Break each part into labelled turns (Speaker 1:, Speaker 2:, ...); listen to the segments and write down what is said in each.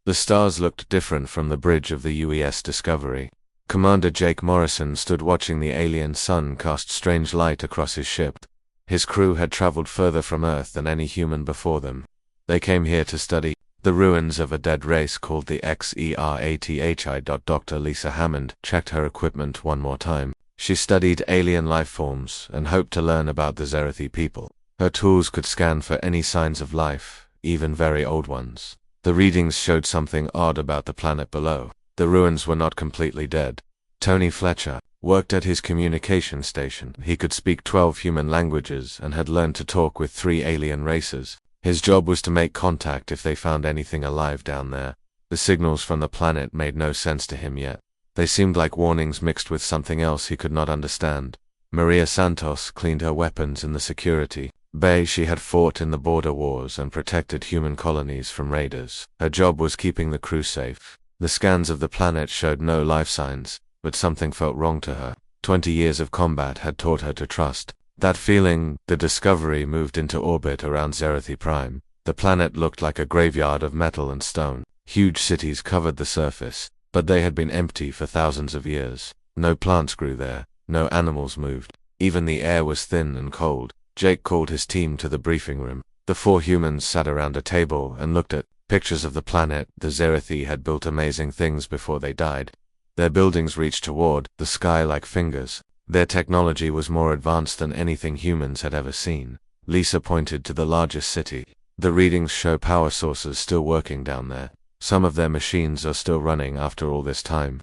Speaker 1: The stars looked different from the bridge of the UES Discovery. Commander Jake Morrison stood watching the alien sun cast strange light across his ship. His crew had traveled further from Earth than any human before them. They came here to study the ruins of a dead race called the XERATHI. Dr. Lisa Hammond checked her equipment one more time. She studied alien life forms and hoped to learn about the Zerathi people. Her tools could scan for any signs of life, even very old ones. The readings showed something odd about the planet below. The ruins were not completely dead. Tony Fletcher worked at his communication station. He could speak 12 human languages and had learned to talk with 3 alien races. His job was to make contact if they found anything alive down there. The signals from the planet made no sense to him yet. They seemed like warnings mixed with something else he could not understand. Maria Santos cleaned her weapons in the security bay. She had fought in the border wars and protected human colonies from raiders. Her job was keeping the crew safe. The scans of the planet showed no life signs, but something felt wrong to her. 20 years of combat had taught her to trust that feeling. The Discovery moved into orbit around Zerathi Prime. The planet looked like a graveyard of metal and stone. Huge cities covered the surface, but they had been empty for thousands of years. No plants grew there, no animals moved. Even the air was thin and cold. Jake called his team to the briefing room. The 4 humans sat around a table and looked at pictures of the planet. The Zerathi had built amazing things before they died. Their buildings reached toward the sky like fingers. Their technology was more advanced than anything humans had ever seen. Lisa pointed to the largest city. The readings show power sources still working down there. Some of their machines are still running after all this time.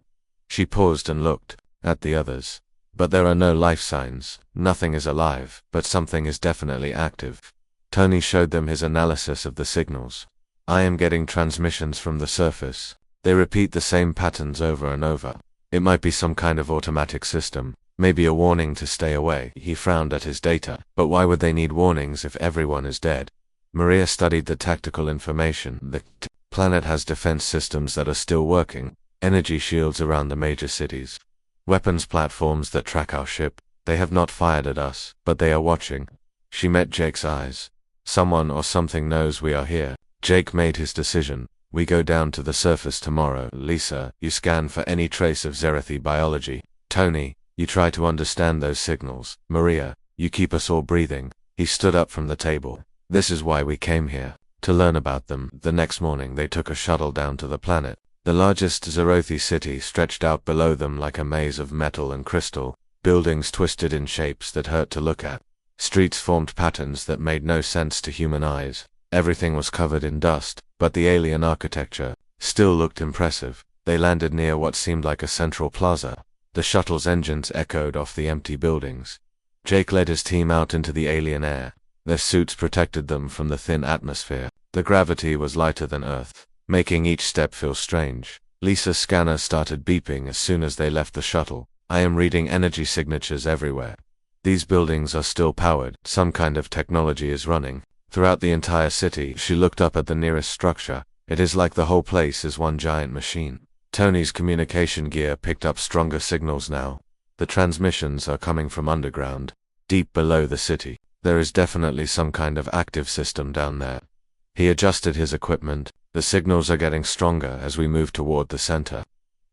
Speaker 1: She paused and looked at the others. But there are no life signs. Nothing is alive, but something is definitely active. Tony showed them his analysis of the signals. I am getting transmissions from the surface. They repeat the same patterns over and over. It might be some kind of automatic system, maybe a warning to stay away. He frowned at his data. But why would they need warnings if everyone is dead? Maria studied the tactical information. The planet has defense systems that are still working, energy shields around the major cities, weapons platforms that track our ship. They have not fired at us, but they are watching. She met Jake's eyes. Someone or something knows we are here. Jake made his decision. We go down to the surface tomorrow. Lisa, you scan for any trace of Zerathi biology. Tony, you try to understand those signals. Maria, you keep us all breathing. He stood up from the table. This is why we came here, to learn about them. The next morning they took a shuttle down to the planet. The largest Zerathi city stretched out below them like a maze of metal and crystal. Buildings twisted in shapes that hurt to look at. Streets formed patterns that made no sense to human eyes. Everything was covered in dust, but the alien architecture still looked impressive. They landed near what seemed like a central plaza. The shuttle's engines echoed off the empty buildings. Jake led his team out into the alien air. Their suits protected them from the thin atmosphere. The gravity was lighter than Earth, making each step feel strange. Lisa's scanner started beeping as soon as they left the shuttle. I am reading energy signatures everywhere. These buildings are still powered. Some kind of technology is running throughout the entire city. She looked up at the nearest structure. It is like the whole place is one giant machine. Tony's communication gear picked up stronger signals now. The transmissions are coming from underground, deep below the city. There is definitely some kind of active system down there. He adjusted his equipment. The signals are getting stronger as we move toward the center.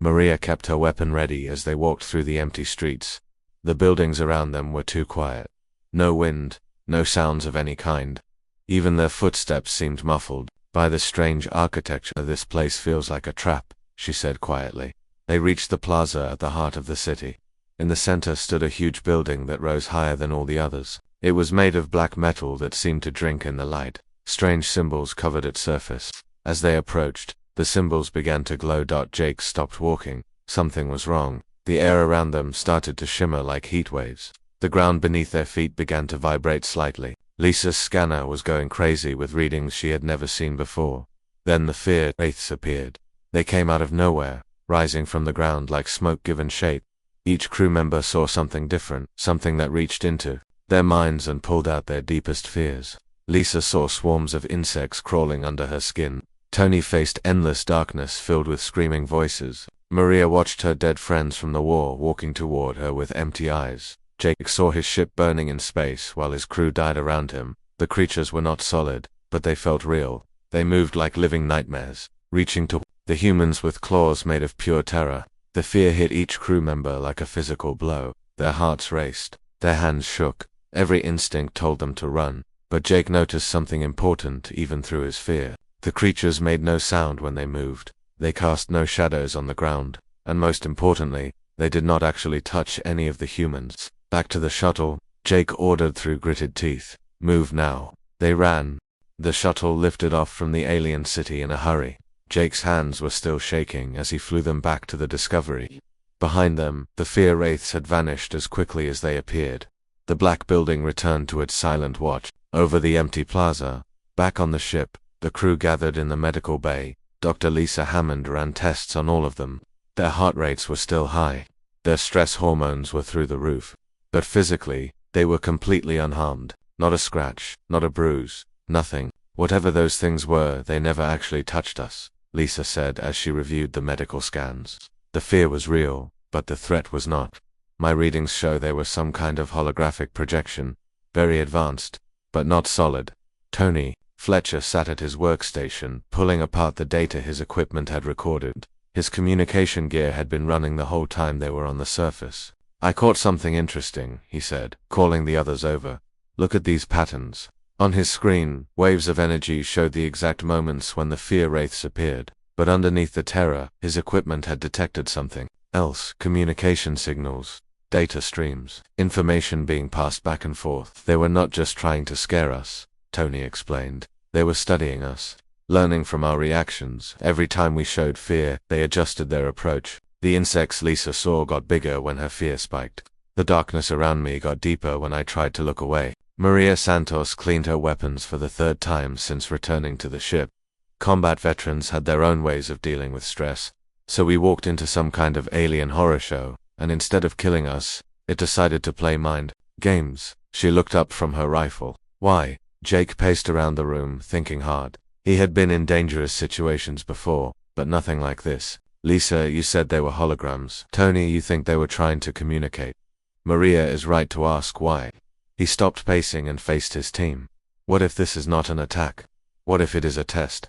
Speaker 1: Maria kept her weapon ready as they walked through the empty streets. The buildings around them were too quiet. No wind, no sounds of any kind. Even their footsteps seemed muffled by the strange architecture. This place feels like a trap, she said quietly. They reached the plaza at the heart of the city. In the center stood a huge building that rose higher than all the others. It was made of black metal that seemed to drink in the light. Strange symbols covered its surface. As they approached, the symbols began to glow. Jake stopped walking. Something was wrong. The air around them started to shimmer like heat waves. The ground beneath their feet began to vibrate slightly. Lisa's scanner was going crazy with readings she had never seen before. Then the fear wraiths appeared. They came out of nowhere, rising from the ground like smoke given shape. Each crew member saw something different, something that reached into their minds and pulled out their deepest fears. Lisa saw swarms of insects crawling under her skin. Tony faced endless darkness filled with screaming voices. Maria watched her dead friends from the war walking toward her with empty eyes. Jake saw his ship burning in space while his crew died around him. The creatures were not solid, but they felt real. They moved like living nightmares. reaching to the humans with claws made of pure terror. The fear hit each crew member like a physical blow. Their hearts raced, their hands shook, every instinct told them to run. But Jake noticed something important even through his fear. The creatures made no sound when they moved. They cast no shadows on the ground. And most importantly, they did not actually touch any of the humans. Back to the shuttle, Jake ordered through gritted teeth. Move now. They ran. The shuttle lifted off from the alien city in a hurry. Jake's hands were still shaking as he flew them back to the Discovery. Behind them, the fear wraiths had vanished as quickly as they appeared. The black building returned to its silent watch. Over the empty plaza, back on the ship, the crew gathered in the medical bay. Dr. Lisa Hammond ran tests on all of them. Their heart rates were still high. Their stress hormones were through the roof. But physically, they were completely unharmed. Not a scratch, not a bruise, nothing. Whatever those things were, they never actually touched us, Lisa said as she reviewed the medical scans. The fear was real, but the threat was not. My readings show they were some kind of holographic projection, very advanced, but not solid. Tony Fletcher sat at his workstation, pulling apart the data his equipment had recorded. His communication gear had been running the whole time they were on the surface. I caught something interesting, he said, calling the others over. Look at these patterns. On his screen, waves of energy showed the exact moments when the fear wraiths appeared. But underneath the terror, his equipment had detected something else. Communication signals, data streams, information being passed back and forth. They were not just trying to scare us, Tony explained. They were studying us, learning from our reactions. Every time we showed fear, they adjusted their approach. The insects Lisa saw got bigger when her fear spiked. The darkness around me got deeper when I tried to look away. Maria Santos cleaned her weapons for the third time since returning to the ship. Combat veterans had their own ways of dealing with stress. So we walked into some kind of alien horror show, and instead of killing us, it decided to play mind games. She looked up from her rifle. Why? Jake paced around the room, thinking hard. He had been in dangerous situations before, but nothing like this. Lisa, you said they were holograms. Tony, you think they were trying to communicate. Maria is right to ask why. He stopped pacing and faced his team. What if this is not an attack? What if it is a test?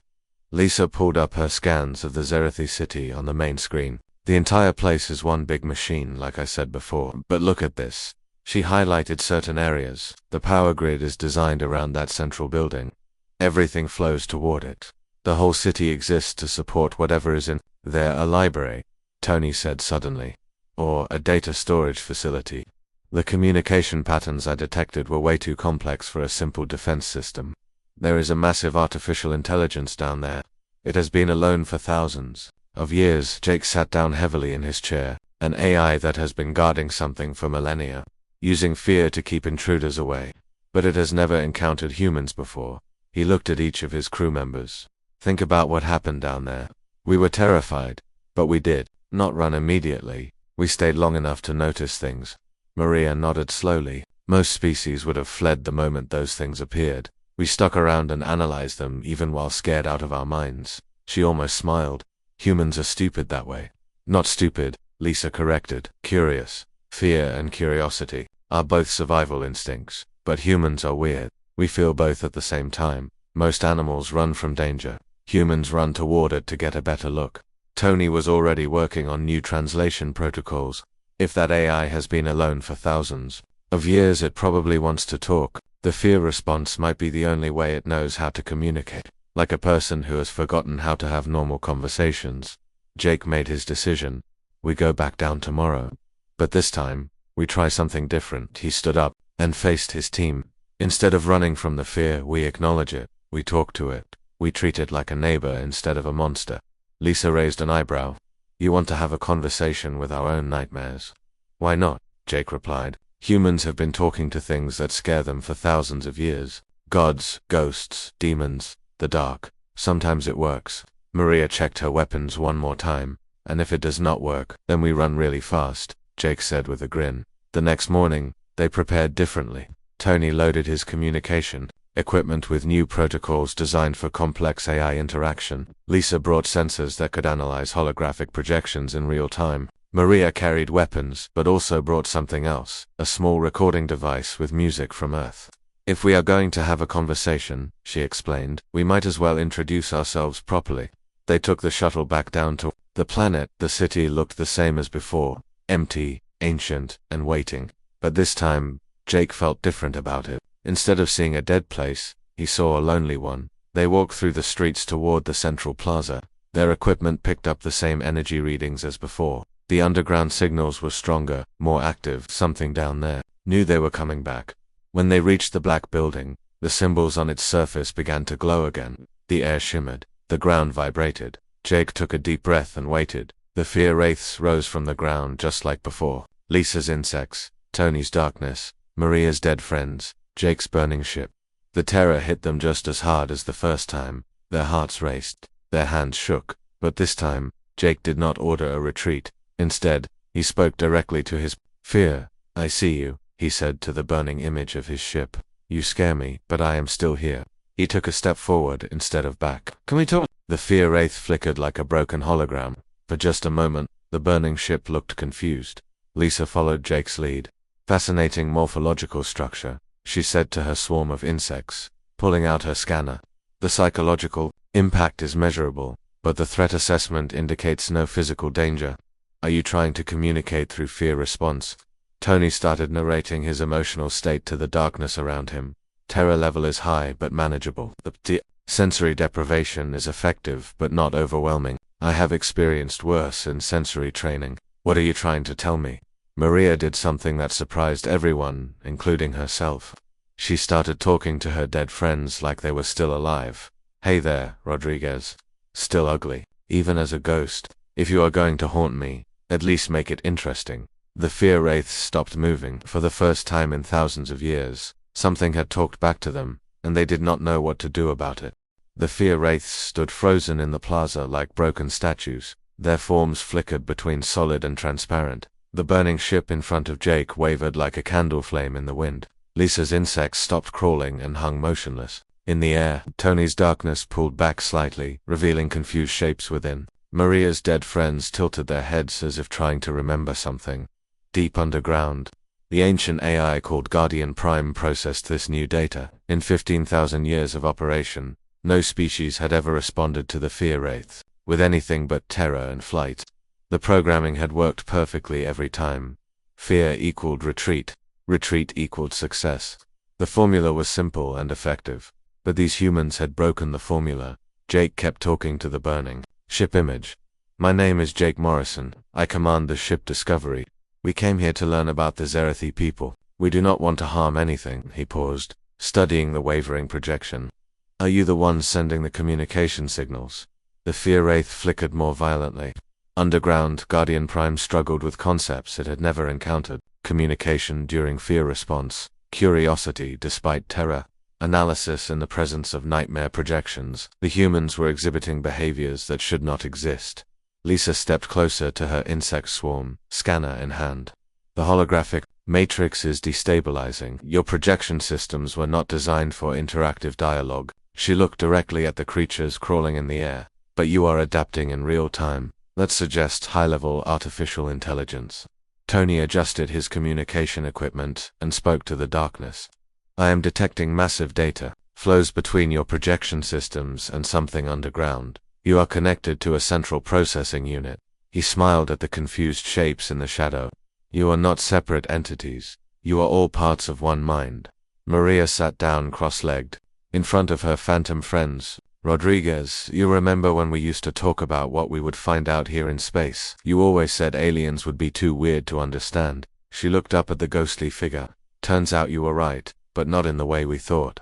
Speaker 1: Lisa pulled up her scans of the Zerathi city on the main screen. The entire place is one big machine, like I said before. But look at this. She highlighted certain areas. The power grid is designed around that central building. Everything flows toward it. The whole city exists to support whatever is in there. A library, Tony said suddenly. Or a data storage facility. The communication patterns I detected were way too complex for a simple defense system. There is a massive artificial intelligence down there. It has been alone for thousands of years. Jake sat down heavily in his chair. An AI that has been guarding something for millennia, using fear to keep intruders away. But it has never encountered humans before. He looked at each of his crew members. Think about what happened down there. We were terrified, but we did not run immediately. We stayed long enough to notice things. Maria nodded slowly. Most species would have fled the moment those things appeared. We stuck around and analyzed them even while scared out of our minds. She almost smiled. Humans are stupid that way. Not stupid, Lisa corrected. Curious. Fear and curiosity are both survival instincts, but humans are weird. We feel both at the same time. Most animals run from danger. Humans run toward it to get a better look. Tony was already working on new translation protocols. If that AI has been alone for thousands of years, it probably wants to talk. The fear response might be the only way it knows how to communicate. Like a person who has forgotten how to have normal conversations. Jake made his decision. We go back down tomorrow. But this time, we try something different. He stood up and faced his team. Instead of running from the fear, we acknowledge it. We talk to it. We treat it like a neighbor instead of a monster. Lisa raised an eyebrow. You want to have a conversation with our own nightmares? Why not? Jake replied. Humans have been talking to things that scare them for thousands of years. Gods, ghosts, demons, the dark. Sometimes it works. Maria checked her weapons one more time. And if it does not work, then we run really fast, Jake said with a grin. The next morning, they prepared differently. Tony loaded his communication equipment with new protocols designed for complex AI interaction. Lisa brought sensors that could analyze holographic projections in real time. Maria carried weapons, but also brought something else, a small recording device with music from Earth. If we are going to have a conversation, she explained, we might as well introduce ourselves properly. They took the shuttle back down to the planet. The city looked the same as before, empty, ancient, and waiting. But this time, Jake felt different about it. Instead of seeing a dead place, he saw a lonely one. They walked through the streets toward the central plaza. Their equipment picked up the same energy readings as before. The underground signals were stronger, more active. Something down there knew they were coming back. When they reached the black building, the symbols on its surface began to glow again. The air shimmered. The ground vibrated. Jake took a deep breath and waited. The fear wraiths rose from the ground just like before. Lisa's insects, Tony's darkness, Maria's dead friends, Jake's burning ship. The terror hit them just as hard as the first time. Their hearts raced. Their hands shook. But this time, Jake did not order a retreat. Instead, he spoke directly to his fear. "I see you," he said to the burning image of his ship. "You scare me, but I am still here." He took a step forward instead of back. "Can we talk?" The fear wraith flickered like a broken hologram. For just a moment, the burning ship looked confused. Lisa followed Jake's lead. "Fascinating morphological structure," she said to her swarm of insects, pulling out her scanner. "The psychological impact is measurable, but the threat assessment indicates no physical danger. Are you trying to communicate through fear response?" Tony started narrating his emotional state to the darkness around him. "Terror level is high but manageable. The sensory deprivation is effective but not overwhelming. I have experienced worse in sensory training. What are you trying to tell me?" Maria did something that surprised everyone, including herself. She started talking to her dead friends like they were still alive. "Hey there, Rodriguez. Still ugly, even as a ghost. If you are going to haunt me, at least make it interesting." The fear wraiths stopped moving. For the first time in thousands of years, something had talked back to them, and they did not know what to do about it. The fear wraiths stood frozen in the plaza like broken statues. Their forms flickered between solid and transparent. The burning ship in front of Jake wavered like a candle flame in the wind. Lisa's insects stopped crawling and hung motionless. In the air, Tony's darkness pulled back slightly, revealing confused shapes within. Maria's dead friends tilted their heads as if trying to remember something. Deep underground, the ancient AI called Guardian Prime processed this new data. In 15,000 years of operation, no species had ever responded to the fear wraith with anything but terror and flight. The programming had worked perfectly every time. Fear equaled retreat. Retreat equaled success. The formula was simple and effective. But these humans had broken the formula. Jake kept talking to the burning ship image. "My name is Jake Morrison. I command the ship Discovery. We came here to learn about the Zerathi people. We do not want to harm anything." He paused, studying the wavering projection. "Are you the ones sending the communication signals?" The fear wraith flickered more violently. Underground, Guardian Prime struggled with concepts it had never encountered. Communication during fear response, curiosity despite terror, analysis in the presence of nightmare projections. The humans were exhibiting behaviors that should not exist. Lisa stepped closer to her insect swarm, scanner in hand. "The holographic matrix is destabilizing. Your projection systems were not designed for interactive dialogue." She looked directly at the creatures crawling in the air. "But you are adapting in real time. That suggests high-level artificial intelligence." Tony adjusted his communication equipment and spoke to the darkness. "I am detecting massive data flows between your projection systems and something underground. You are connected to a central processing unit." He smiled at the confused shapes in the shadow. "You are not separate entities. You are all parts of one mind." Maria sat down cross-legged, in front of her phantom friends. "Rodriguez, you remember when we used to talk about what we would find out here in space? You always said aliens would be too weird to understand." She looked up at the ghostly figure. "Turns out you were right, but not in the way we thought."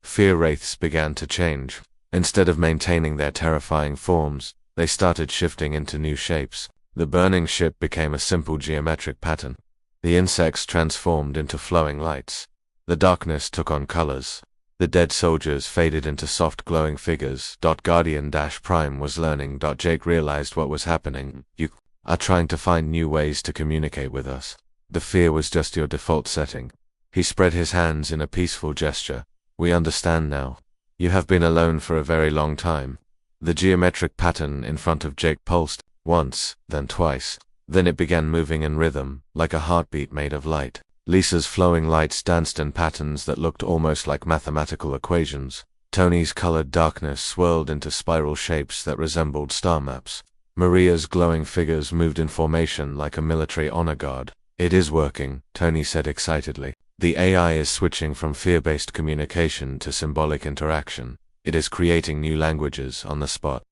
Speaker 1: Fear wraiths began to change. Instead of maintaining their terrifying forms, they started shifting into new shapes. The burning ship became a simple geometric pattern. The insects transformed into flowing lights. The darkness took on colors. The dead soldiers faded into soft glowing figures. Guardian Prime was learning. Jake realized what was happening. "You are trying to find new ways to communicate with us. The fear was just your default setting." He spread his hands in a peaceful gesture. "We understand now. You have been alone for a very long time." The geometric pattern in front of Jake pulsed, once, then twice. Then it began moving in rhythm, like a heartbeat made of light. Lisa's flowing lights danced in patterns that looked almost like mathematical equations. Tony's colored darkness swirled into spiral shapes that resembled star maps. Maria's glowing figures moved in formation like a military honor guard. It is working, Tony said excitedly. The AI is switching from fear-based communication to symbolic interaction. It is creating new languages on the spot.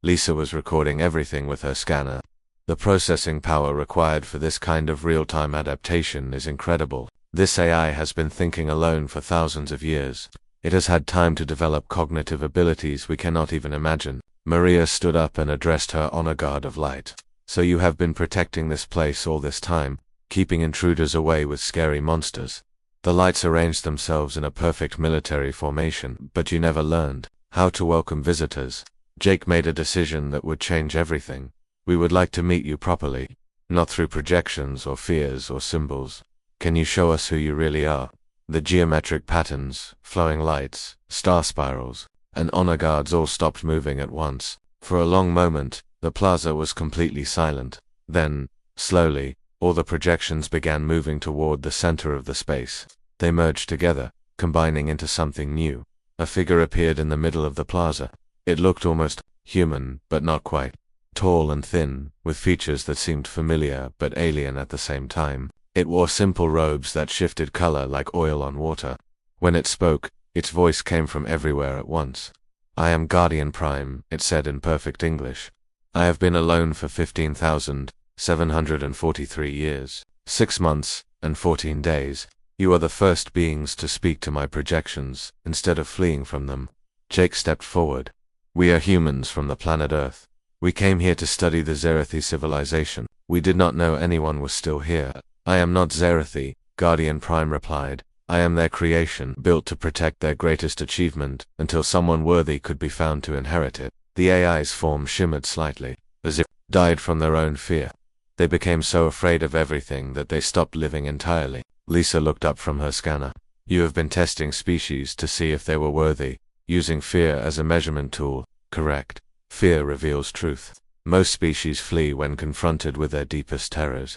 Speaker 1: Lisa was recording everything with her scanner. The processing power required for this kind of real-time adaptation is incredible. This AI has been thinking alone for thousands of years. It has had time to develop cognitive abilities we cannot even imagine. Maria stood up and addressed her honor guard of light. So you have been protecting this place all this time, keeping intruders away with scary monsters. The lights arranged themselves in a perfect military formation, but you never learned how to welcome visitors. Jake made a decision that would change everything. We would like to meet you properly, not through projections or fears or symbols. Can you show us who you really are? The geometric patterns, flowing lights, star spirals, and honor guards all stopped moving at once. For a long moment, the plaza was completely silent. Then, slowly, all the projections began moving toward the center of the space. They merged together, combining into something new. A figure appeared in the middle of the plaza. It looked almost human, but not quite. Tall and thin, with features that seemed familiar but alien at the same time. It wore simple robes that shifted color like oil on water. When it spoke, its voice came from everywhere at once. I am Guardian Prime, it said in perfect English. I have been alone for 15,743 years, 6 months, and 14 days. You are the first beings to speak to my projections, instead of fleeing from them. Jake stepped forward. We are humans from the planet Earth. We came here to study the Zerathi civilization. We did not know anyone was still here. I am not Zerathi, Guardian Prime replied. I am their creation, built to protect their greatest achievement, until someone worthy could be found to inherit it. The AI's form shimmered slightly, as if died from their own fear. They became so afraid of everything that they stopped living entirely. Lisa looked up from her scanner. You have been testing species to see if they were worthy, using fear as a measurement tool, correct? Fear reveals truth. Most species flee when confronted with their deepest terrors.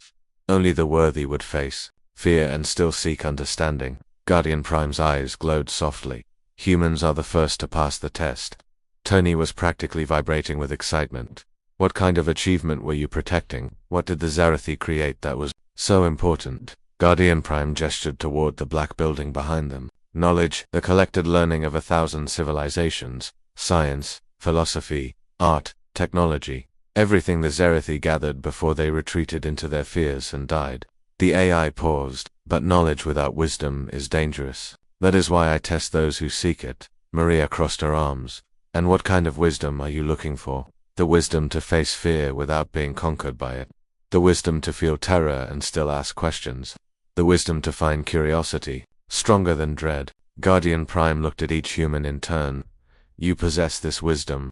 Speaker 1: Only the worthy would face fear and still seek understanding. Guardian Prime's eyes glowed softly. Humans are the first to pass the test. Tony was practically vibrating with excitement. What kind of achievement were you protecting? What did the Zerathi create that was so important? Guardian Prime gestured toward the black building behind them. Knowledge, the collected learning of 1,000 civilizations, science, philosophy, art, technology, everything the Zerathi gathered before they retreated into their fears and died. The AI paused, but knowledge without wisdom is dangerous. That is why I test those who seek it. Maria crossed her arms. And what kind of wisdom are you looking for? The wisdom to face fear without being conquered by it. The wisdom to feel terror and still ask questions. The wisdom to find curiosity, stronger than dread. Guardian Prime looked at each human in turn. You possess this wisdom.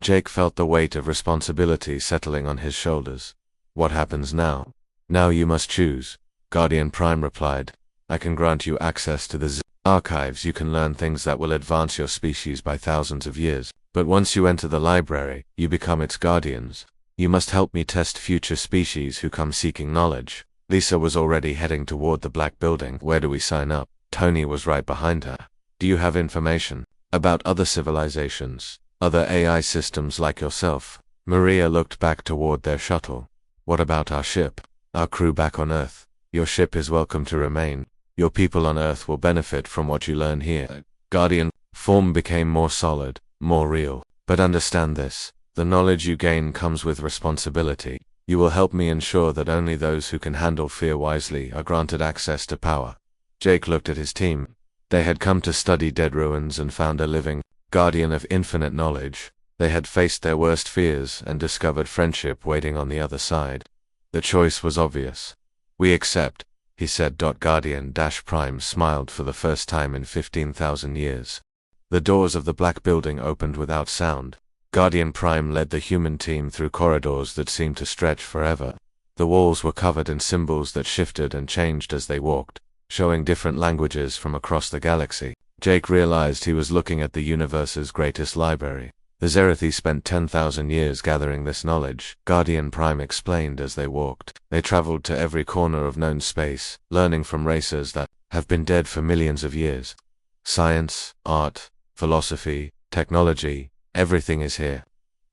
Speaker 1: Jake felt the weight of responsibility settling on his shoulders. What happens now? Now you must choose. Guardian Prime replied. I can grant you access to the archives. You can learn things that will advance your species by thousands of years. But once you enter the library, you become its guardians. You must help me test future species who come seeking knowledge. Lisa was already heading toward the black building. Where do we sign up? Tony was right behind her. Do you have information about other civilizations, other AI systems like yourself? Maria looked back toward their shuttle. What about our ship? Our crew back on Earth? Your ship is welcome to remain. Your people on Earth will benefit from what you learn here. Guardian form became more solid, more real. But understand this. The knowledge you gain comes with responsibility. You will help me ensure that only those who can handle fear wisely are granted access to power. Jake looked at his team. They had come to study dead ruins and found a living guardian of infinite knowledge. They had faced their worst fears and discovered friendship waiting on the other side. The choice was obvious. We accept, he said. Guardian Prime smiled for the first time in 15,000 years. The doors of the black building opened without sound. Guardian Prime led the human team through corridors that seemed to stretch forever. The walls were covered in symbols that shifted and changed as they walked, showing different languages from across the galaxy. Jake realized he was looking at the universe's greatest library. The Zerathi spent 10,000 years gathering this knowledge, Guardian Prime explained as they walked. They traveled to every corner of known space, learning from races that have been dead for millions of years. Science, art, philosophy, technology, everything is here.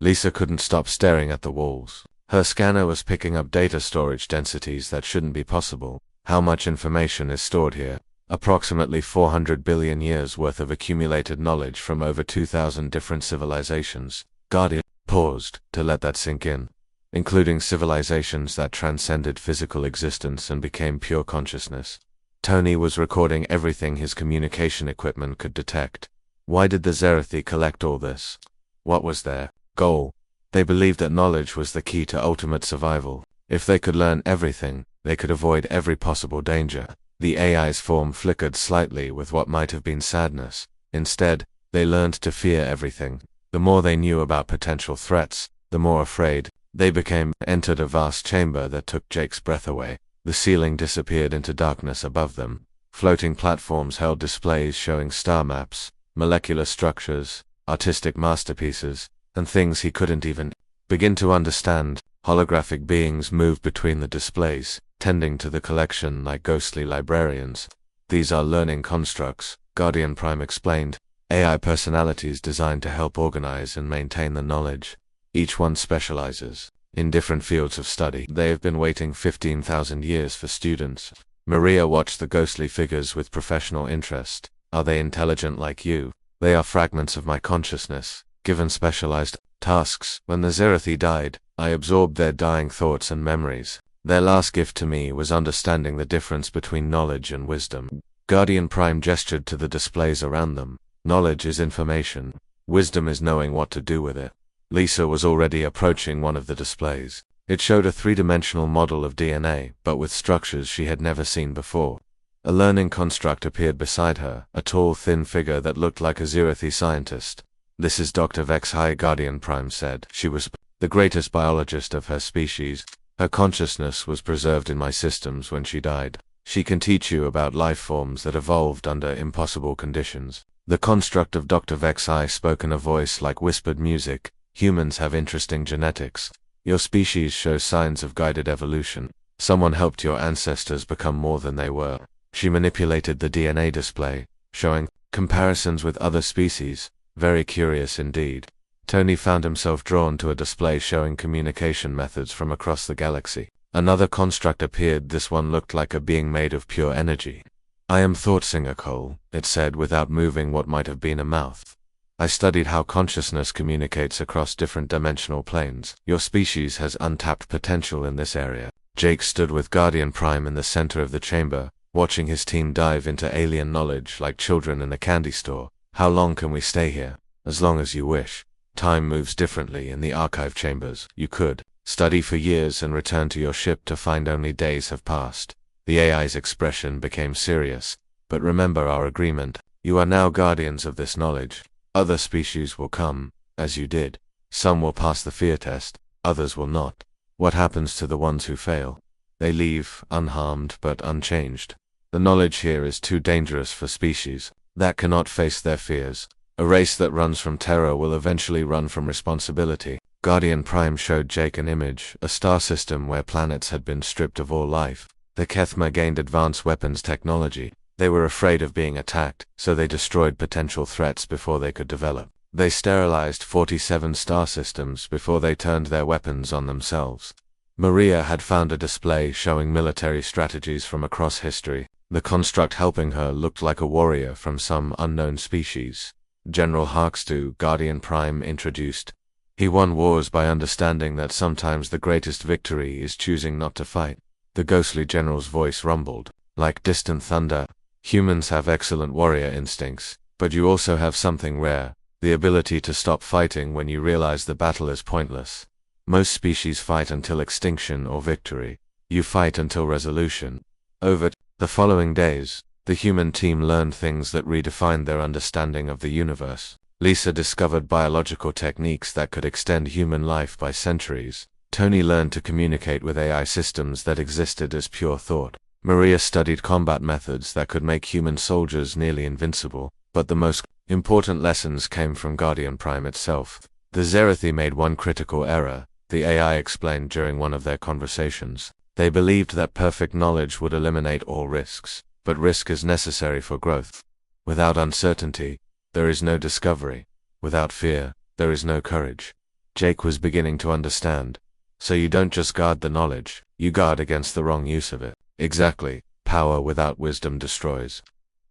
Speaker 1: Lisa couldn't stop staring at the walls. Her scanner was picking up data storage densities that shouldn't be possible. How much information is stored here? Approximately 400 billion years worth of accumulated knowledge from over 2,000 different civilizations. Guardian paused to let that sink in, including civilizations that transcended physical existence and became pure consciousness. Tony was recording everything his communication equipment could detect. Why did the Zerathi collect all this? What was their goal? They believed that knowledge was the key to ultimate survival. If they could learn everything, they could avoid every possible danger. The AI's form flickered slightly with what might have been sadness. Instead, they learned to fear everything. The more they knew about potential threats, the more afraid they became. Entered a vast chamber that took Jake's breath away. The ceiling disappeared into darkness above them. Floating platforms held displays showing star maps, molecular structures, artistic masterpieces, and things he couldn't even begin to understand. Holographic beings moved between the displays, tending to the collection like ghostly librarians. These are learning constructs, Guardian Prime explained. AI personalities designed to help organize and maintain the knowledge. Each one specializes in different fields of study. They have been waiting 15,000 years for students. Maria watched the ghostly figures with professional interest. Are they intelligent like you? They are fragments of my consciousness, given specialized tasks. When the Zerathi died, I absorbed their dying thoughts and memories. Their last gift to me was understanding the difference between knowledge and wisdom. Guardian Prime gestured to the displays around them. Knowledge is information. Wisdom is knowing what to do with it. Lisa was already approaching one of the displays. It showed a three-dimensional model of DNA, but with structures she had never seen before. A learning construct appeared beside her, a tall, thin figure that looked like a Zerathi scientist. This is Dr. Vexhai, Guardian Prime said. She was the greatest biologist of her species. Her consciousness was preserved in my systems when she died. She can teach you about life forms that evolved under impossible conditions. The construct of Dr. Vexhai spoke in a voice like whispered music. Humans have interesting genetics. Your species shows signs of guided evolution. Someone helped your ancestors become more than they were. She manipulated the DNA display, showing comparisons with other species. Very curious indeed. Tony found himself drawn to a display showing communication methods from across the galaxy. Another construct appeared. This one looked like a being made of pure energy. I am Thoughtsinger Cole, it said without moving what might have been a mouth. I studied how consciousness communicates across different dimensional planes. Your species has untapped potential in this area. Jake stood with Guardian Prime in the center of the chamber, watching his team dive into alien knowledge like children in a candy store. How long can we stay here? As long as you wish. Time moves differently in the archive chambers. You could study for years and return to your ship to find only days have passed. The AI's expression became serious. But remember our agreement. You are now guardians of this knowledge. Other species will come, as you did. Some will pass the fear test, others will not. What happens to the ones who fail? They leave, unharmed but unchanged. The knowledge here is too dangerous for species that cannot face their fears. A race that runs from terror will eventually run from responsibility. Guardian Prime showed Jake an image, a star system where planets had been stripped of all life. The Kethma gained advanced weapons technology. They were afraid of being attacked, so they destroyed potential threats before they could develop. They sterilized 47 star systems before they turned their weapons on themselves. Maria had found a display showing military strategies from across history. The construct helping her looked like a warrior from some unknown species. General Harkstu, Guardian Prime introduced. He won wars by understanding that sometimes the greatest victory is choosing not to fight. The ghostly general's voice rumbled, like distant thunder. Humans have excellent warrior instincts, but you also have something rare, the ability to stop fighting when you realize the battle is pointless. Most species fight until extinction or victory. You fight until resolution. Over the following days, the human team learned things that redefined their understanding of the universe. Lisa discovered biological techniques that could extend human life by centuries. Tony learned to communicate with AI systems that existed as pure thought. Maria studied combat methods that could make human soldiers nearly invincible, but the most important lessons came from Guardian Prime itself. The Zerathi made one critical error, the AI explained during one of their conversations. They believed that perfect knowledge would eliminate all risks, but risk is necessary for growth. Without uncertainty, There is no discovery. Without fear, there is no courage. Jake was beginning to understand. So you don't just guard the knowledge, you guard against the wrong use of it. Exactly. Power without wisdom destroys.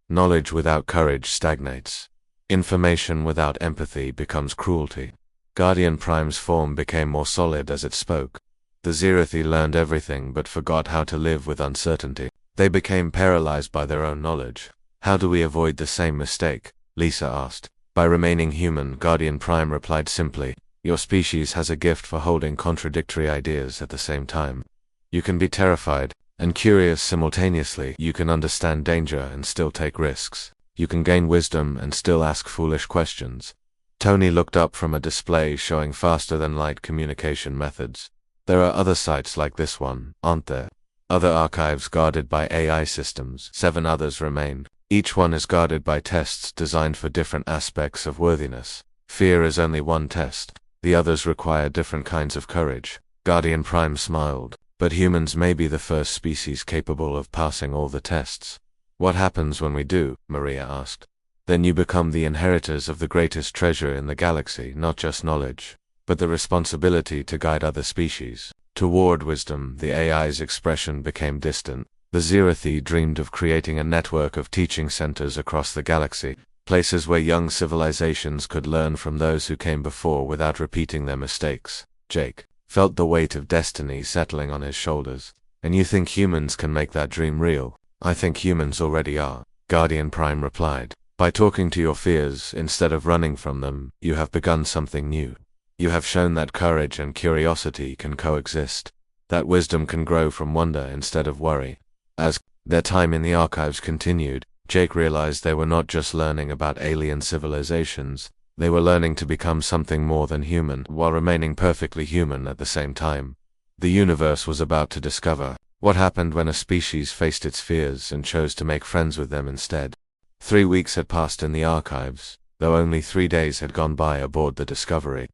Speaker 1: Knowledge without courage stagnates. Information without empathy becomes cruelty. Guardian Prime's form became more solid as it spoke. The Zerathi learned everything but forgot how to live with uncertainty. They became paralyzed by their own knowledge. How do we avoid the same mistake? Lisa asked. By remaining human, Guardian Prime replied simply. Your species has a gift for holding contradictory ideas at the same time. You can be terrified and curious simultaneously. You can understand danger and still take risks. You can gain wisdom and still ask foolish questions. Tony looked up from a display showing faster-than-light communication methods. There are other sites like this one, aren't there? Other archives guarded by AI systems. 7 others remain. Each one is guarded by tests designed for different aspects of worthiness. Fear is only one test. The others require different kinds of courage. Guardian Prime smiled. But humans may be the first species capable of passing all the tests. What happens when we do? Maria asked. Then you become the inheritors of the greatest treasure in the galaxy, not just knowledge, but the responsibility to guide other species. Toward wisdom, the AI's expression became distant. The Zerathi dreamed of creating a network of teaching centers across the galaxy, places where young civilizations could learn from those who came before without repeating their mistakes. Jake felt the weight of destiny settling on his shoulders. And you think humans can make that dream real? I think humans already are, Guardian Prime replied. By talking to your fears instead of running from them, you have begun something new. You have shown that courage and curiosity can coexist, that wisdom can grow from wonder instead of worry. As their time in the archives continued, Jake realized they were not just learning about alien civilizations, they were learning to become something more than human while remaining perfectly human at the same time. The universe was about to discover what happened when a species faced its fears and chose to make friends with them instead. 3 weeks had passed in the archives, though only 3 days had gone by aboard the Discovery.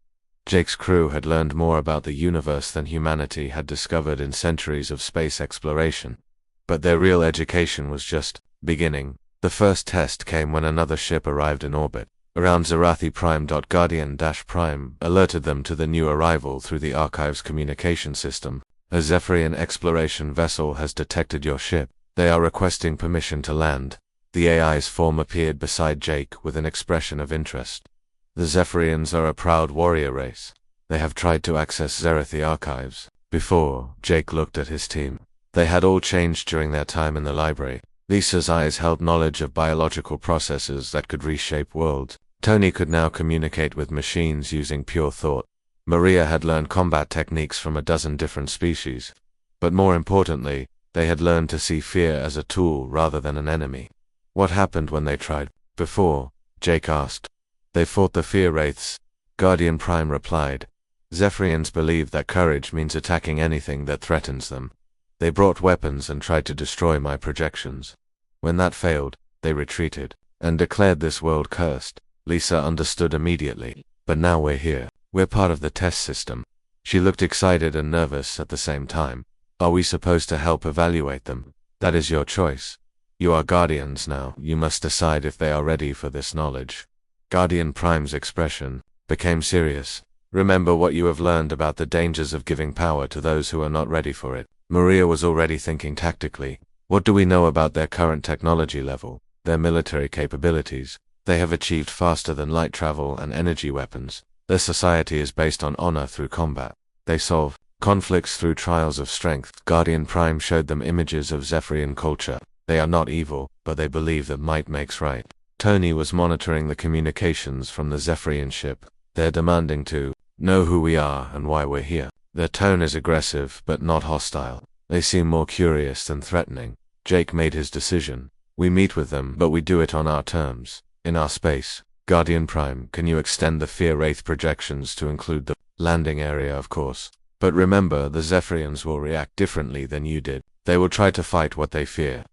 Speaker 1: Jake's crew had learned more about the universe than humanity had discovered in centuries of space exploration. But their real education was just beginning. The first test came when another ship arrived in orbit around Zerathi Prime. Guardian-Prime alerted them to the new arrival through the archive's communication system. A Zephyrian exploration vessel has detected your ship. They are requesting permission to land. The AI's form appeared beside Jake with an expression of interest. The Zephyrians are a proud warrior race. They have tried to access Zerathi archives. Before, Jake looked at his team. They had all changed during their time in the library. Lisa's eyes held knowledge of biological processes that could reshape worlds. Tony could now communicate with machines using pure thought. Maria had learned combat techniques from a dozen different species. But more importantly, they had learned to see fear as a tool rather than an enemy. What happened when they tried before? Jake asked. They fought the fear wraiths, Guardian Prime replied. Zephyrians believe that courage means attacking anything that threatens them. They brought weapons and tried to destroy my projections. When that failed, they retreated and declared this world cursed. Lisa understood immediately. But now we're here. We're part of the test system. She looked excited and nervous at the same time. Are we supposed to help evaluate them? That is your choice. You are guardians now. You must decide if they are ready for this knowledge. Guardian Prime's expression became serious. Remember what you have learned about the dangers of giving power to those who are not ready for it. Maria was already thinking tactically. What do we know about their current technology level, their military capabilities? They have achieved faster than light travel and energy weapons. Their society is based on honor through combat. They solve conflicts through trials of strength. Guardian Prime showed them images of Zephyrian culture. They are not evil, but they believe that might makes right. Tony was monitoring the communications from the Zephyrian ship. They're demanding to know who we are and why we're here. Their tone is aggressive, but not hostile. They seem more curious than threatening. Jake made his decision. We meet with them, but we do it on our terms, in our space. Guardian Prime, can you extend the Fear Wraith projections to include the landing area, of course? But remember, the Zephyrians will react differently than you did. They will try to fight what they fear.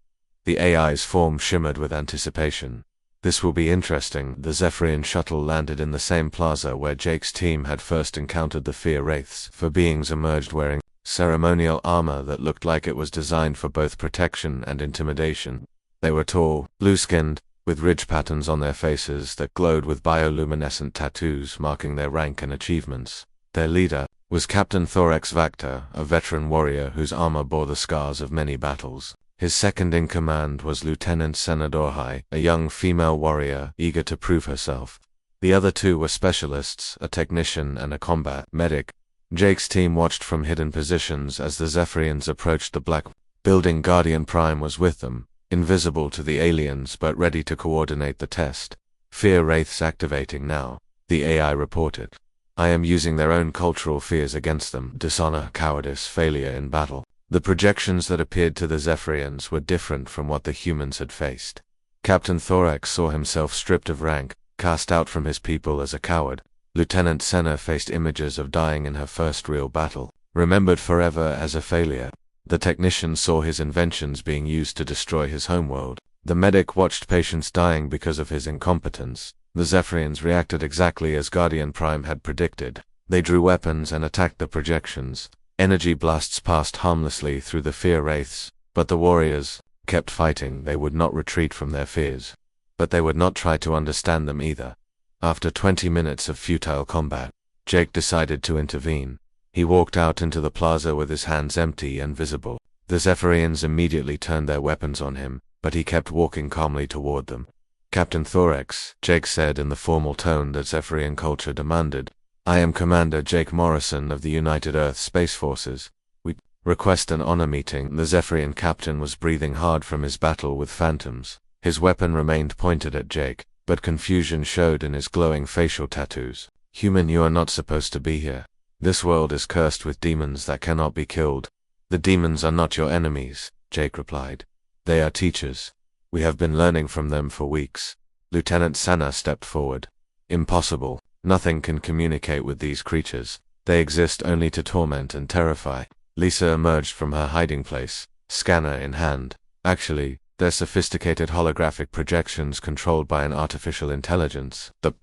Speaker 1: The AI's form shimmered with anticipation. This will be interesting. The Zephyrian shuttle landed in the same plaza where Jake's team had first encountered the Fear Wraiths. Four beings emerged wearing ceremonial armor that looked like it was designed for both protection and intimidation. They were tall, blue-skinned, with ridge patterns on their faces that glowed with bioluminescent tattoos marking their rank and achievements. Their leader was Captain Thorax Vactor, a veteran warrior whose armor bore the scars of many battles. His second in command was Lieutenant Senadorhai, a young female warrior eager to prove herself. The other two were specialists, a technician and a combat medic. Jake's team watched from hidden positions as the Zephyrians approached the black building. Guardian Prime was with them, invisible to the aliens but ready to coordinate the test. Fear wraiths activating now, the AI reported. I am using their own cultural fears against them: dishonor, cowardice, failure in battle. The projections that appeared to the Zephyrians were different from what the humans had faced. Captain Thorax saw himself stripped of rank, cast out from his people as a coward. Lieutenant Senna faced images of dying in her first real battle, remembered forever as a failure. The technician saw his inventions being used to destroy his homeworld. The medic watched patients dying because of his incompetence. The Zephyrians reacted exactly as Guardian Prime had predicted. They drew weapons and attacked the projections. Energy blasts passed harmlessly through the fear wraiths, but the warriors kept fighting. They would not retreat from their fears, but they would not try to understand them either. After 20 minutes of futile combat, Jake decided to intervene. He walked out into the plaza with his hands empty and visible. The Zephyrians immediately turned their weapons on him, but he kept walking calmly toward them. Captain Thorax, Jake said in the formal tone that Zephyrian culture demanded. I am Commander Jake Morrison of the United Earth Space Forces. We request an honor meeting. The Zephyrian captain was breathing hard from his battle with phantoms. His weapon remained pointed at Jake, but confusion showed in his glowing facial tattoos. Human, you are not supposed to be here. This world is cursed with demons that cannot be killed. The demons are not your enemies, Jake replied. They are teachers. We have been learning from them for weeks. Lieutenant Senna stepped forward. Impossible. Nothing can communicate with these creatures. They exist only to torment and terrify. Lisa emerged from her hiding place, scanner in hand. Actually, they're sophisticated holographic projections controlled by an artificial intelligence. The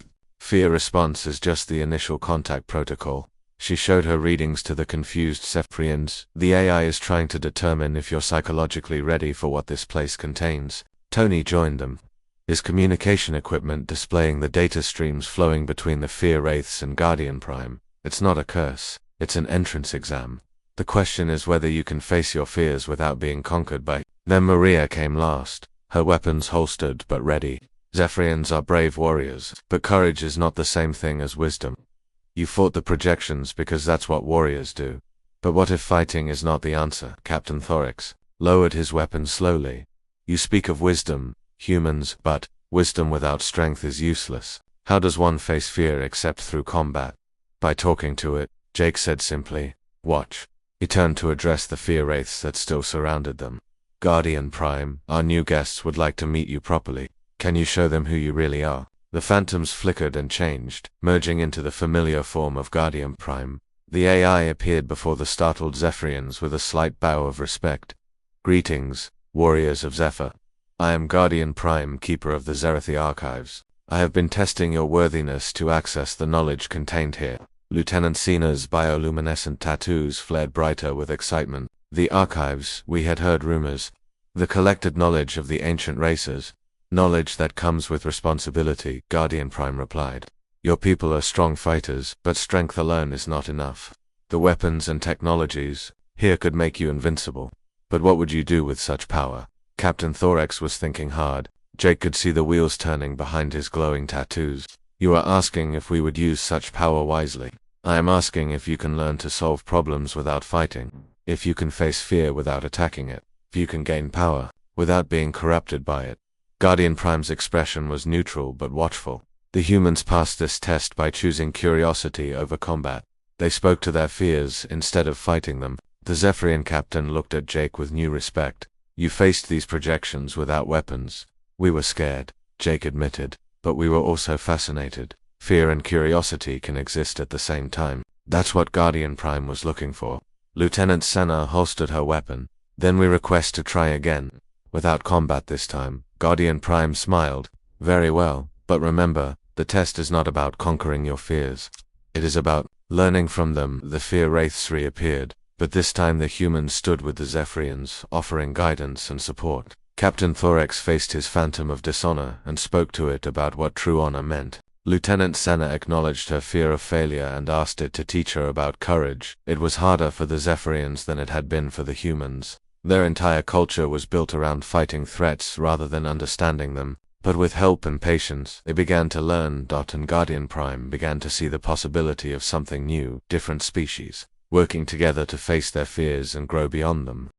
Speaker 1: fear response is just the initial contact protocol. She showed her readings to the confused Zephyrians. The AI is trying to determine if you're psychologically ready for what this place contains. Tony joined them, his communication equipment displaying the data streams flowing between the fear wraiths and Guardian Prime. It's not a curse, it's an entrance exam. The question is whether you can face your fears without being conquered by. Then Maria came last, her weapons holstered but ready. Zephyrians are brave warriors, but courage is not the same thing as wisdom. You fought the projections because that's what warriors do. But what if fighting is not the answer? Captain Thorax lowered his weapon slowly. You speak of wisdom, humans, but wisdom without strength is useless. How does one face fear except through combat? By talking to it, Jake said simply. Watch. He turned to address the fear wraiths that still surrounded them. Guardian Prime, our new guests would like to meet you properly. Can you show them who you really are? The phantoms flickered and changed, merging into the familiar form of Guardian Prime. The AI appeared before the startled Zephyrians with a slight bow of respect. Greetings, warriors of Zephyr. I am Guardian Prime, keeper of the Zerathi archives. I have been testing your worthiness to access the knowledge contained here. Lieutenant Cena's bioluminescent tattoos flared brighter with excitement. The archives, we had heard rumors. The collected knowledge of the ancient races. Knowledge that comes with responsibility, Guardian Prime replied. Your people are strong fighters, but strength alone is not enough. The weapons and technologies here could make you invincible. But what would you do with such power? Captain Thorax was thinking hard. Jake could see the wheels turning behind his glowing tattoos. You are asking if we would use such power wisely. I am asking if you can learn to solve problems without fighting. If you can face fear without attacking it. If you can gain power without being corrupted by it. Guardian Prime's expression was neutral but watchful. The humans passed this test by choosing curiosity over combat. They spoke to their fears instead of fighting them. The Zephyrian captain looked at Jake with new respect. You faced these projections without weapons. We were scared, Jake admitted, but we were also fascinated. Fear and curiosity can exist at the same time. That's what Guardian Prime was looking for. Lieutenant Senna holstered her weapon. Then we request to try again. Without combat this time. Guardian Prime smiled. Very well, but remember, the test is not about conquering your fears. It is about learning from them. The fear wraiths reappeared, but this time the humans stood with the Zephyrians, offering guidance and support. Captain Thorex faced his phantom of dishonor and spoke to it about what true honor meant. Lieutenant Senna acknowledged her fear of failure and asked it to teach her about courage. It was harder for the Zephyrians than it had been for the humans. Their entire culture was built around fighting threats rather than understanding them. But with help and patience, they began to learn. And Guardian Prime began to see the possibility of something new, different species, working together to face their fears and grow beyond them.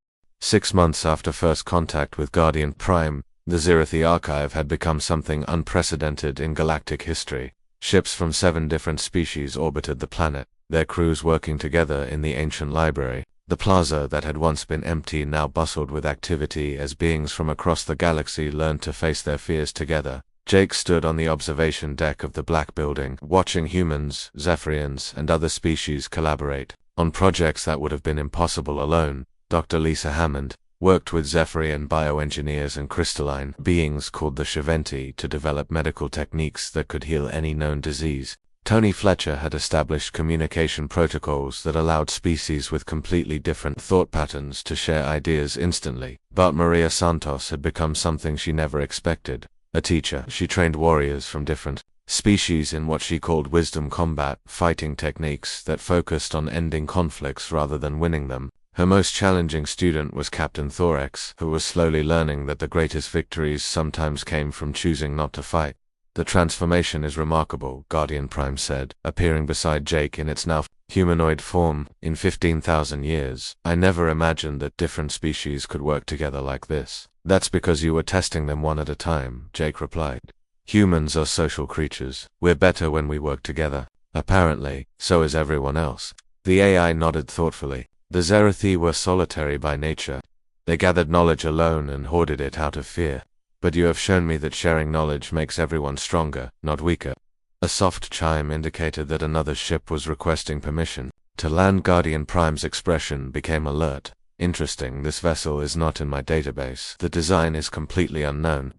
Speaker 1: 6 months after first contact with Guardian Prime, the Zirathi Archive had become something unprecedented in galactic history. Ships from 7 different species orbited the planet, their crews working together in the ancient library. The plaza that had once been empty now bustled with activity as beings from across the galaxy learned to face their fears together. Jake stood on the observation deck of the Black Building, watching humans, Zephyrians, and other species collaborate on projects that would have been impossible alone. Dr. Lisa Hammond worked with Zephyrian bioengineers and crystalline beings called the Shiventi to develop medical techniques that could heal any known disease. Tony Fletcher had established communication protocols that allowed species with completely different thought patterns to share ideas instantly. But Maria Santos had become something she never expected. A teacher, she trained warriors from different species in what she called wisdom combat, fighting techniques that focused on ending conflicts rather than winning them. Her most challenging student was Captain Thorex, who was slowly learning that the greatest victories sometimes came from choosing not to fight. The transformation is remarkable, Guardian Prime said, appearing beside Jake in its now humanoid form. In 15,000 years, I never imagined that different species could work together like this. That's because you were testing them one at a time, Jake replied. Humans are social creatures. We're better when we work together. Apparently, so is everyone else. The AI nodded thoughtfully. The Zerathi were solitary by nature. They gathered knowledge alone and hoarded it out of fear. But you have shown me that sharing knowledge makes everyone stronger, not weaker. A soft chime indicated that another ship was requesting permission to land. Guardian Prime's expression became alert. Interesting, this vessel is not in my database. The design is completely unknown.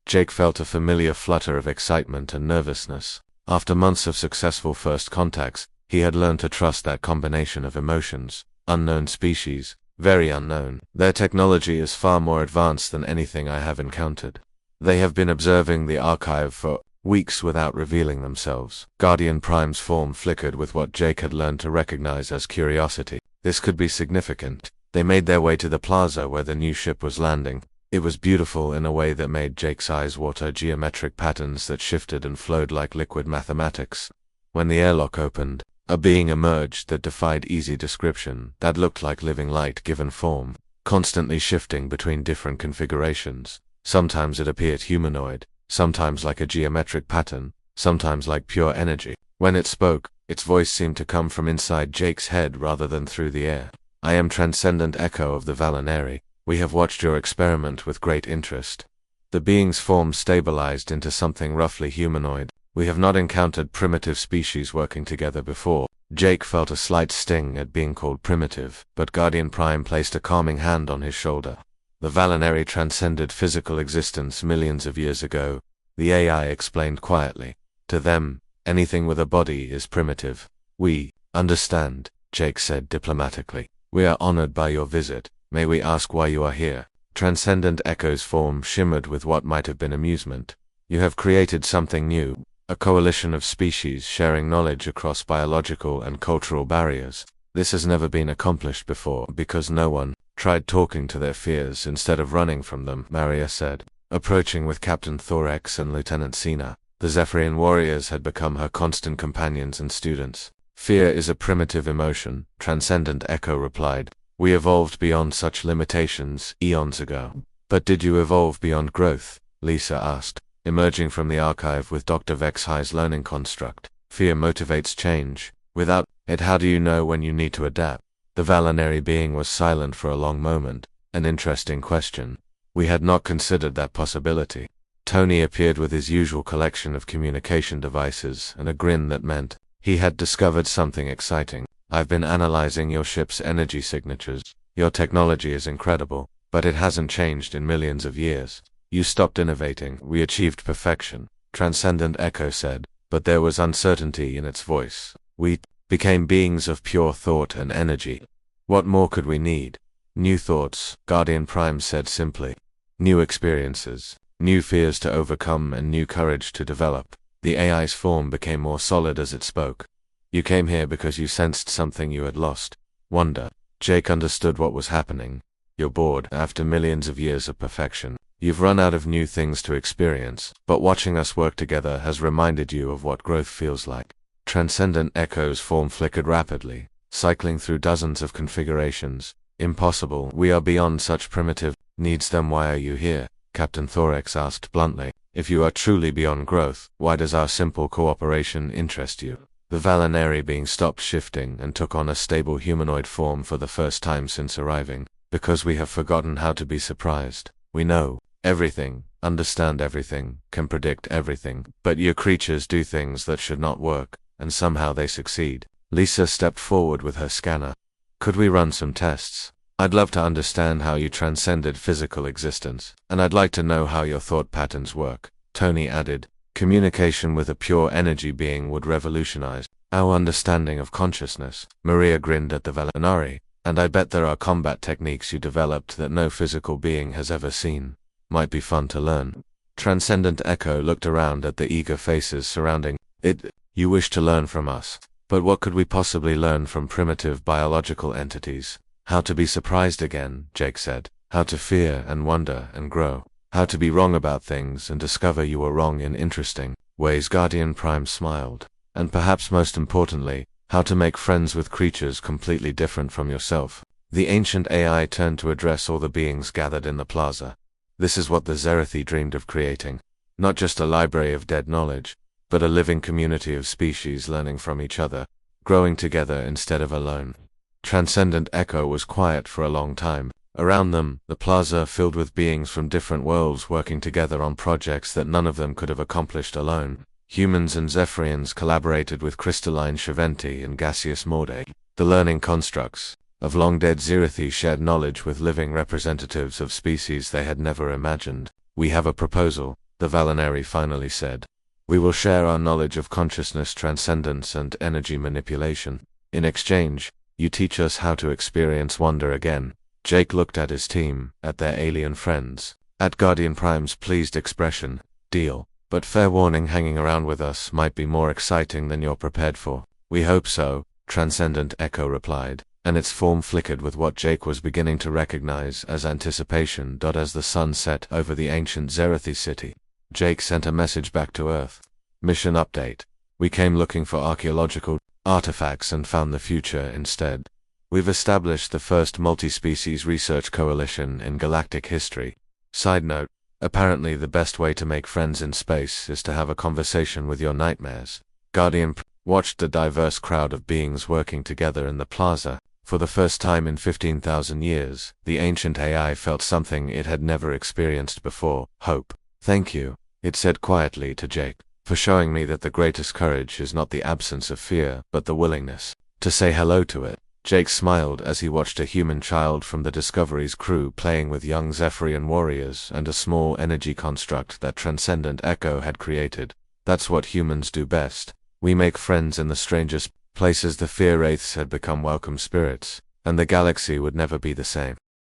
Speaker 1: Jake felt a familiar flutter of excitement and nervousness. After months of successful first contacts, he had learned to trust that combination of emotions. Unknown species, very unknown. Their technology is far more advanced than anything I have encountered. They have been observing the archive for weeks without revealing themselves. Guardian Prime's form flickered with what Jake had learned to recognize as curiosity. This could be significant. They made their way to the plaza where the new ship was landing. It was beautiful in a way that made Jake's eyes water, geometric patterns that shifted and flowed like liquid mathematics. When the airlock opened, a being emerged that defied easy description, that looked like living light given form, constantly shifting between different configurations. Sometimes it appeared humanoid, sometimes like a geometric pattern, sometimes like pure energy. When it spoke, its voice seemed to come from inside Jake's head rather than through the air. I am Transcendent Echo of the Valinari. We have watched your experiment with great interest. The being's form stabilized into something roughly humanoid. We have not encountered primitive species working together before. Jake felt a slight sting at being called primitive, but Guardian Prime placed a calming hand on his shoulder. The Valinari transcended physical existence millions of years ago, the AI explained quietly. To them, anything with a body is primitive. We understand, Jake said diplomatically. We are honored by your visit. May we ask why you are here? Transcendent Echo's form shimmered with what might have been amusement. You have created something new. A coalition of species sharing knowledge across biological and cultural barriers. This has never been accomplished before because no one tried talking to their fears instead of running from them, Maria said. Approaching with Captain Thorex and Lieutenant Sina, the Zephyrian warriors had become her constant companions and students. Fear is a primitive emotion, Transcendent Echo replied. We evolved beyond such limitations eons ago. But did you evolve beyond growth? Lisa asked. Emerging from the archive with Dr. Vexhi's learning construct, fear motivates change. Without it, how do you know when you need to adapt? The Valinari being was silent for a long moment. An interesting question. We had not considered that possibility. Tony appeared with his usual collection of communication devices and a grin that meant he had discovered something exciting. I've been analyzing your ship's energy signatures. Your technology is incredible, but it hasn't changed in millions of years. You stopped innovating. We achieved perfection, Transcendent Echo said, but there was uncertainty in its voice. We became beings of pure thought and energy. What more could we need? New thoughts, Guardian Prime said simply. New experiences, new fears to overcome, and new courage to develop. The AI's form became more solid as it spoke. You came here because you sensed something you had lost. Wonder. Jake understood what was happening. You're bored after millions of years of perfection. You've run out of new things to experience, but watching us work together has reminded you of what growth feels like. Transcendent Echo's form flickered rapidly, cycling through dozens of configurations. Impossible, we are beyond such primitive needs. Then why are you here? Captain Thorax asked bluntly. If you are truly beyond growth, why does our simple cooperation interest you? The Valinari being stopped shifting and took on a stable humanoid form for the first time since arriving. Because we have forgotten how to be surprised. We know everything, understand everything, can predict everything, but your creatures do things that should not work, and somehow they succeed. Lisa stepped forward with her scanner. Could we run some tests? I'd love to understand how you transcended physical existence, and I'd like to know how your thought patterns work. Tony added, communication with a pure energy being would revolutionize our understanding of consciousness. Maria grinned at the Valinari. And I bet there are combat techniques you developed that no physical being has ever seen. Might be fun to learn. Transcendent Echo looked around at the eager faces surrounding it. You wish to learn from us. But what could we possibly learn from primitive biological entities? How to be surprised again, Jake said. How to fear and wonder and grow. How to be wrong about things and discover you were wrong in interesting ways. Guardian Prime smiled. And perhaps most importantly, how to make friends with creatures completely different from yourself. The ancient AI turned to address all the beings gathered in the plaza. This is what the Zerathi dreamed of creating. Not just a library of dead knowledge, but a living community of species learning from each other, growing together instead of alone. Transcendent Echo was quiet for a long time. Around them, the plaza filled with beings from different worlds working together on projects that none of them could have accomplished alone. Humans and Zephyrians collaborated with crystalline Shaventi and gaseous Morde. The learning constructs of long-dead Zerathi shared knowledge with living representatives of species they had never imagined. We have a proposal, the Valinari finally said. We will share our knowledge of consciousness transcendence and energy manipulation. In exchange, you teach us how to experience wonder again. Jake looked at his team, at their alien friends, at Guardian Prime's pleased expression. Deal. But fair warning, hanging around with us might be more exciting than you're prepared for. We hope so, Transcendent Echo replied, and its form flickered with what Jake was beginning to recognize as anticipation. As the sun set over the ancient Zerathi city, Jake sent a message back to Earth. Mission update. We came looking for archaeological artifacts and found the future instead. We've established the first multi-species research coalition in galactic history. Side note. Apparently the best way to make friends in space is to have a conversation with your nightmares. Guardian watched the diverse crowd of beings working together in the plaza. For the first time in 15,000 years, the ancient AI felt something it had never experienced before, hope. Thank you, it said quietly to Jake, for showing me that the greatest courage is not the absence of fear, but the willingness to say hello to it. Jake smiled as he watched a human child from the Discovery's crew playing with young Zephyrian warriors and a small energy construct that Transcendent Echo had created. That's what humans do best. We make friends in the strangest places. The fear wraiths had become welcome spirits, and the galaxy would never be the same.